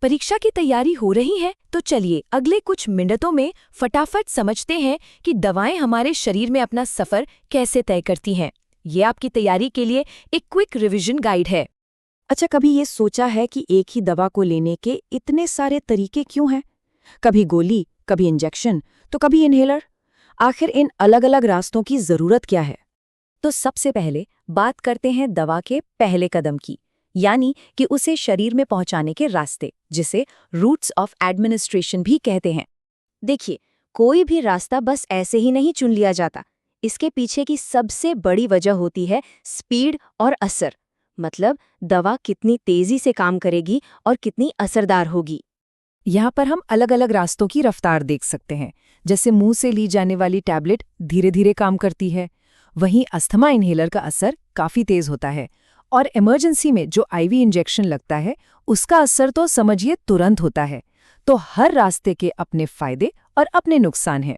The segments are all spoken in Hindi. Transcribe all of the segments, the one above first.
परीक्षा की तैयारी हो रही है तो चलिए अगले कुछ मिनटों में फटाफट समझते हैं कि दवाएं हमारे शरीर में अपना सफर कैसे तय करती हैं। ये आपकी तैयारी के लिए एक क्विक रिवीजन गाइड है। अच्छा, कभी ये सोचा है कि एक ही दवा को लेने के इतने सारे तरीके क्यों हैं? कभी गोली, कभी इंजेक्शन, तो कभी इन्हेलर। आखिर इन अलग-अलग रास्तों की जरूरत क्या है? तो सबसे पहले बात करते हैं दवा के पहले कदम की, यानी कि उसे शरीर में पहुंचाने के रास्ते, जिसे रूट्स ऑफ एडमिनिस्ट्रेशन भी कहते हैं। देखिए, कोई भी रास्ता बस ऐसे ही नहीं चुन लिया जाता। इसके पीछे की सबसे बड़ी वजह होती है स्पीड और असर, मतलब दवा कितनी तेजी से काम करेगी और कितनी असरदार होगी। यहाँ पर हम अलग-अलग रास्तों की रफ्तार देख सकते हैं। जैसे मुंह से ली जाने वाली टैबलेट धीरे धीरे काम करती है, वहीं अस्थमा इन्हेलर का असर काफी तेज होता है, और इमरजेंसी में जो आईवी इंजेक्शन लगता है उसका असर तो समझिए तुरंत होता है। तो हर रास्ते के अपने फायदे और अपने नुकसान हैं।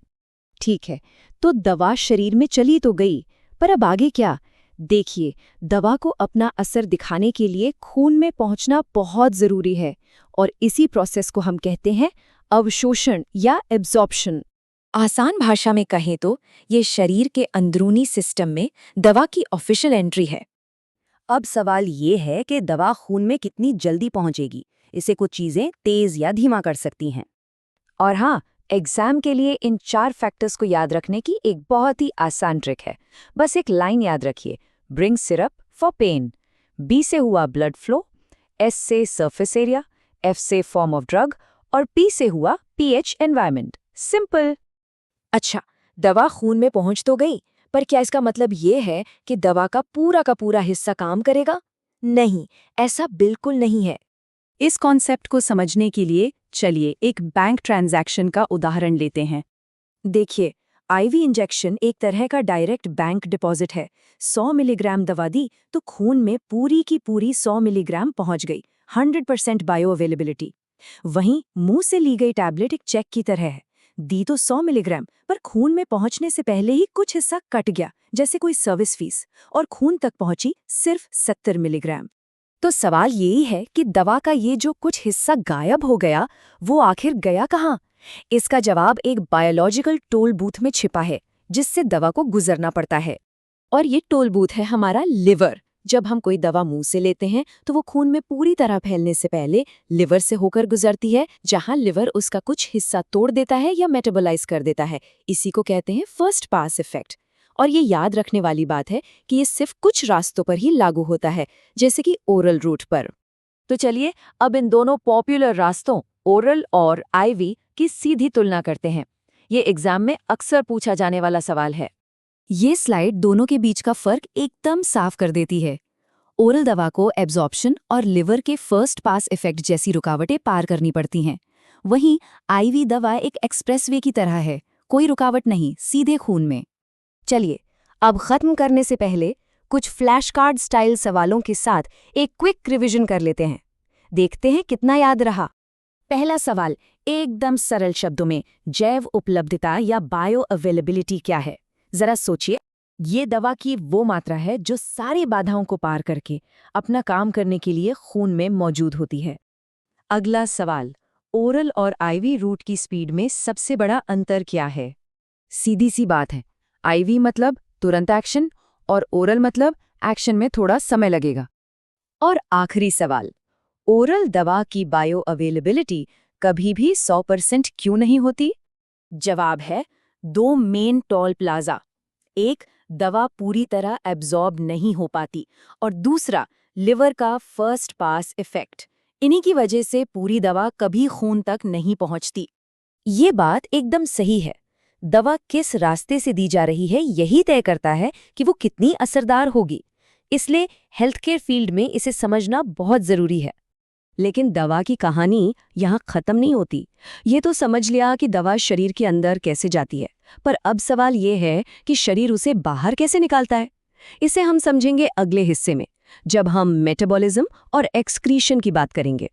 ठीक है, तो दवा शरीर में चली तो गई, पर अब आगे क्या? देखिए, दवा को अपना असर दिखाने के लिए खून में पहुंचना बहुत जरूरी है, और इसी प्रोसेस को हम कहते हैं अवशोषण या एब्जॉर्प्शन। आसान भाषा में कहें तो ये शरीर के अंदरूनी सिस्टम में दवा की ऑफिशियल एंट्री है। अब सवाल ये है कि दवा खून में कितनी जल्दी पहुंचेगी। इसे कुछ चीजें तेज या धीमा कर सकती हैं। और हाँ, एग्जाम के लिए इन 4 फैक्टर्स को याद रखने की एक बहुत ही आसान ट्रिक है। बस एक लाइन याद रखिए, bring syrup for pain. B से हुआ ब्लड फ्लो, एस से सरफेस एरिया, एफ से फॉर्म ऑफ ड्रग और पी से हुआ पीएच एनवायरनमेंट। सिंपल। अच्छा, दवा खून में पहुंच तो गई, पर क्या इसका मतलब ये है कि दवा का पूरा हिस्सा काम करेगा? नहीं, ऐसा बिल्कुल नहीं है। इस कॉन्सेप्ट को समझने के लिए चलिए एक बैंक ट्रांजैक्शन का उदाहरण लेते हैं। देखिए, आईवी इंजेक्शन एक तरह का डायरेक्ट बैंक डिपॉजिट है। 100 मिलीग्राम दवा दी तो खून में पूरी की पूरी 100 मिलीग्राम पहुंच गई, 100% बायो अवेलेबिलिटी। वहीं मुंह से ली गई टैबलेट एक चेक की तरह है। दी तो 100 मिलीग्राम, पर खून में पहुंचने से पहले ही कुछ हिस्सा कट गया, जैसे कोई सर्विस फीस, और खून तक पहुंची सिर्फ 70 मिलीग्राम। तो सवाल यही है कि दवा का ये जो कुछ हिस्सा गायब हो गया, वो आखिर गया कहाँ? इसका जवाब एक बायोलॉजिकल टोल बूथ में छिपा है, जिससे दवा को गुजरना पड़ता है। और ये टोल बूथ है हमारा लिवर। जब हम कोई दवा मुंह से लेते हैं तो वो खून में पूरी तरह फैलने से पहले लिवर से होकर गुजरती है, जहां लिवर उसका कुछ हिस्सा तोड़ देता है या मेटाबोलाइज कर देता है। इसी को कहते हैं फर्स्ट पास इफेक्ट। और ये याद रखने वाली बात है कि ये सिर्फ कुछ रास्तों पर ही लागू होता है, जैसे कि ओरल रूट पर। तो चलिए अब इन दोनों पॉपुलर रास्तों, ओरल और आईवी, की सीधी तुलना करते हैं। ये एग्जाम में अक्सर पूछा जाने वाला सवाल है। ये स्लाइड दोनों के बीच का फर्क एकदम साफ कर देती है। ओरल दवा को एब्जॉर्प्शन और लिवर के फर्स्ट पास इफेक्ट जैसी रुकावटें पार करनी पड़ती हैं। वहीं आईवी दवा एक एक्सप्रेसवे की तरह है, कोई रुकावट नहीं, सीधे खून में। चलिए, अब खत्म करने से पहले कुछ फ्लैश कार्ड स्टाइल सवालों के साथ एक क्विक रिवीजन कर लेते हैं। देखते हैं कितना याद रहा। पहला सवाल एकदम सरल शब्दों में, जैव उपलब्धता या बायो अवेलेबिलिटी क्या है? जरा सोचिए। ये दवा की वो मात्रा है जो सारी बाधाओं को पार करके अपना काम करने के लिए खून में मौजूद होती है। अगला सवाल, ओरल और आईवी रूट की स्पीड में सबसे बड़ा अंतर क्या है? सीधी सी बात है, आईवी मतलब तुरंत एक्शन और ओरल मतलब एक्शन में थोड़ा समय लगेगा। और आखिरी सवाल, ओरल दवा की बायो अवेलेबिलिटी कभी भी 100% क्यों नहीं होती? जवाब है 2 मेन टोल प्लाजा। एक, दवा पूरी तरह एब्जॉर्ब नहीं हो पाती, और दूसरा, लिवर का फर्स्ट पास इफेक्ट। इन्हीं की वजह से पूरी दवा कभी खून तक नहीं पहुंचती। ये बात एकदम सही है। दवा किस रास्ते से दी जा रही है यही तय करता है कि वो कितनी असरदार होगी। इसलिए हेल्थ केयर फील्ड में इसे समझना बहुत जरूरी है। लेकिन दवा की कहानी यहाँ खत्म नहीं होती। ये तो समझ लिया कि दवा शरीर के अंदर कैसे जाती है, पर अब सवाल ये है कि शरीर उसे बाहर कैसे निकालता है। इसे हम समझेंगे अगले हिस्से में, जब हम मेटाबॉलिज्म और एक्सक्रीशन की बात करेंगे।